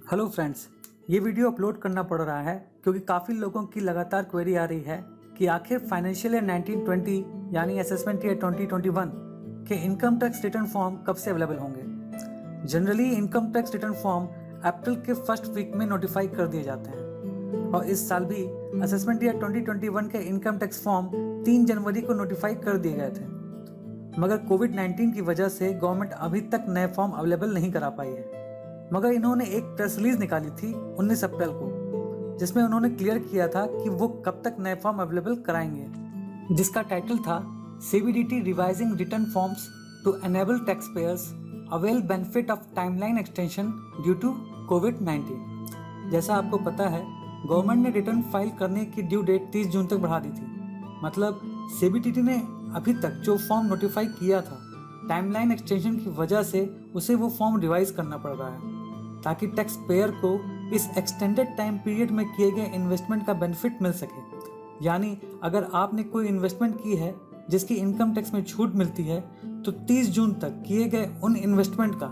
Hello friends, ये video upload करना पड़ रहा है क्योंकि काफ़ी लोगों की लगातार क्वेरी आ रही है कि आखिर फाइनेंशियल ईयर 1920 यानी असेसमेंट ईयर 2021 के इनकम टैक्स रिटर्न फॉर्म कब से अवेलेबल होंगे। Generally income tax return form April के फर्स्ट वीक में नोटिफाई कर दिए जाते हैं और इस साल भी असेसमेंट ईयर 2021 के इनकम टैक्स फॉर्म 3 जनवरी को नोटिफाई कर दिए गए थे, मगर कोविड-19 की वजह से गवर्नमेंट अभी तक नए फॉर्म अवेलेबल नहीं करा पाई है। मगर इन्होंने एक प्रेस रिलीज निकाली थी 19 अप्रैल को, जिसमें उन्होंने क्लियर किया था कि वो कब तक नए फॉर्म अवेलेबल कराएंगे, जिसका टाइटल था CBDT revising return forms to enable tax payers avail benefit of timeline extension due to कोविड-19। जैसा आपको पता है, गवर्नमेंट ने रिटर्न फाइल करने की ड्यू डेट 30 जून तक बढ़ा दी थी। मतलब CBDT ने अभी तक जो फॉर्म नोटिफाई किया था, टाइमलाइन एक्सटेंशन की वजह से उसे वो फॉर्म रिवाइज करना पड़ रहा है ताकि टैक्स पेयर को इस एक्सटेंडेड टाइम पीरियड में किए गए इन्वेस्टमेंट का बेनिफिट मिल सके। यानी अगर आपने कोई इन्वेस्टमेंट की है जिसकी इनकम टैक्स में छूट मिलती है, तो 30 जून तक किए गए उन इन्वेस्टमेंट का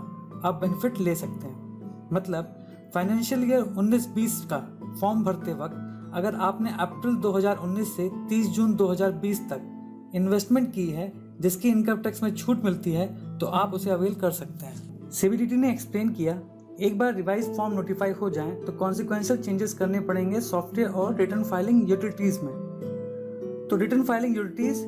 आप बेनिफिट ले सकते हैं। मतलब फाइनेंशियल ईयर 19-20 का फॉर्म भरते वक्त अगर आपने अप्रैल 2019 से 30 जून 2020 तक इन्वेस्टमेंट की है जिसकी इनकम टैक्स में छूट मिलती है, तो आप उसे अवेल कर सकते हैं। CBDT ने एक्सप्लेन किया, एक बार रिवाइज फॉर्म नोटिफाई हो जाए तो कॉन्सिक्वेंशियल चेंजेस करने पड़ेंगे सॉफ्टवेयर और रिटर्न फाइलिंग यूटिलिटीज में। तो return filing utilities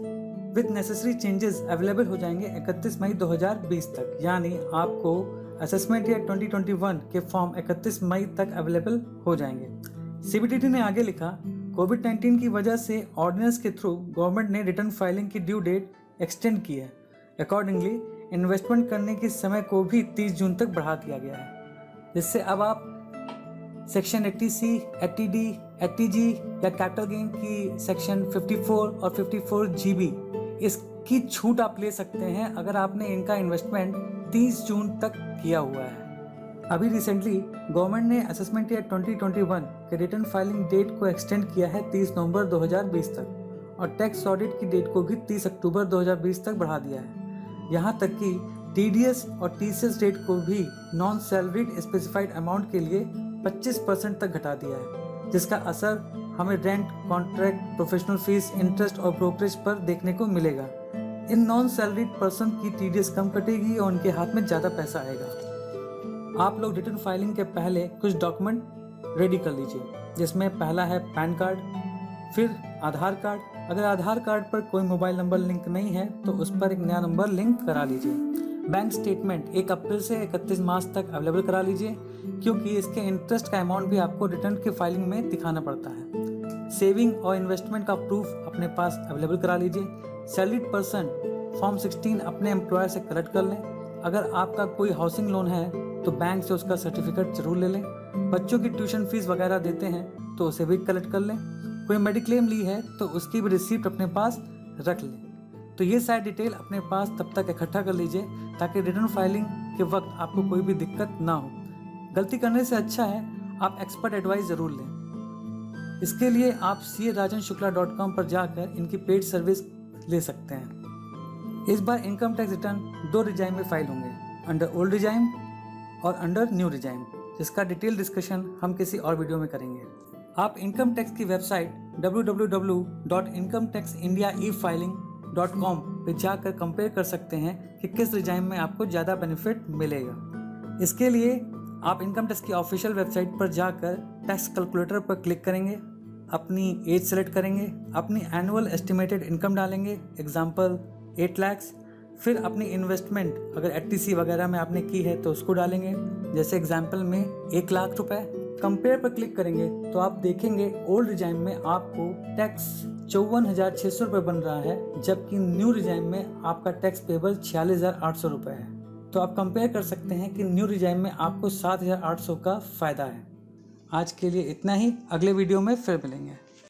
with necessary changes available हो जाएंगे 31 मई 2020 तक। यानी आपको असेसमेंट ईयर 2021 के फॉर्म 31 मई तक अवेलेबल हो जाएंगे। CBDT ने आगे लिखा, कोविड-19 की वजह से ऑर्डिनेंस के थ्रू गवर्नमेंट ने रिटर्न फाइलिंग की ड्यू डेट एक्सटेंड की है। अकॉर्डिंगली इन्वेस्टमेंट करने के समय को भी 30 जून तक बढ़ा दिया गया है, जिससे अब आप सेक्शन 80C, 80D, 80G या कैपिटल गेन की सेक्शन 54 और 54GB इसकी छूट आप ले सकते हैं अगर आपने इनका इन्वेस्टमेंट 30 जून तक किया हुआ है। अभी रिसेंटली गवर्नमेंट ने असेसमेंट ईयर 2021 के रिटर्न फाइलिंग डेट को एक्सटेंड किया है 30 नवंबर 2020 तक और टैक्स ऑडिट की डेट को भी 30 अक्टूबर 2020 तक बढ़ा दिया है। यहाँ तक कि TDS और TCS डेट को भी नॉन सैलरीड स्पेसिफाइड अमाउंट के लिए 25% तक घटा दिया है, जिसका असर हमें rent, contract, professional fees, interest और ब्रोकरेज पर देखने को मिलेगा। इन नॉन सैलरीड पर्सन की TDS कम कटेगी और उनके हाथ में ज़्यादा पैसा आएगा। आप लोग रिटर्न फाइलिंग के पहले कुछ डॉक्यूमेंट रेडी कर लीजिए, जिसमें पहला है पैन कार्ड, फिर आधार कार्ड। अगर आधार कार्ड पर कोई मोबाइल नंबर लिंक नहीं है तो उस पर एक नया नंबर लिंक करा लीजिए। बैंक स्टेटमेंट 1 अप्रैल से 31 मार्च तक अवेलेबल करा लीजिए, क्योंकि इसके इंटरेस्ट का अमाउंट भी आपको रिटर्न के फाइलिंग में दिखाना पड़ता है। सेविंग और इन्वेस्टमेंट का प्रूफ अपने पास अवेलेबल करा लीजिए। सैलरीड पर्सन फॉर्म 16 अपने एम्प्लॉयर से कलेक्ट कर लें। अगर आपका कोई हाउसिंग लोन है तो बैंक से उसका सर्टिफिकेट जरूर ले लें। बच्चों की ट्यूशन फीस वगैरह देते हैं तो उसे भी कलेक्ट कर लें। कोई मेडिक्लेम ली है तो उसकी भी रिसीप्ट अपने पास रख लें। तो ये सारी डिटेल अपने पास तब तक इकट्ठा कर लीजिए ताकि रिटर्न फाइलिंग के वक्त आपको कोई भी दिक्कत ना हो। गलती करने से अच्छा है आप एक्सपर्ट एडवाइस ज़रूर लें। इसके लिए आप CA-rajanshukla.com पर जाकर इनकी पेड सर्विस ले सकते हैं। इस बार इनकम टैक्स रिटर्न 2 रिजाइम में फाइल होंगे, अंडर ओल्ड रिजाइम और अंडर न्यू रिजाइम, जिसका डिटेल डिस्कशन हम किसी और वीडियो में करेंगे। आप इनकम टैक्स की वेबसाइट www.incometaxindiaefiling.com पे जाकर कंपेयर कर सकते हैं कि किस रिजाइम में आपको ज़्यादा बेनिफिट मिलेगा। इसके लिए आप इनकम टैक्स की ऑफिशियल वेबसाइट पर जाकर टैक्स कैलकुलेटर पर क्लिक करेंगे, अपनी एज सेलेक्ट करेंगे, अपनी एनुअल एस्टिमेटेड इनकम डालेंगे, एग्जाम्पल 8 लाख, फिर अपनी इन्वेस्टमेंट अगर 80C वगैरह में आपने की है तो उसको डालेंगे, जैसे एग्जाम्पल में 1 लाख रुपए। कंपेयर पर क्लिक करेंगे तो आप देखेंगे ओल्ड रिजाइम में आपको टैक्स 54,600 रुपये बन रहा है, जबकि न्यू रिजाइम में आपका टैक्स पेबल 46,800 रुपये है। तो आप कंपेयर कर सकते हैं कि न्यू रिजाइम में आपको 7,800 का फ़ायदा है। आज के लिए इतना ही, अगले वीडियो में फिर मिलेंगे।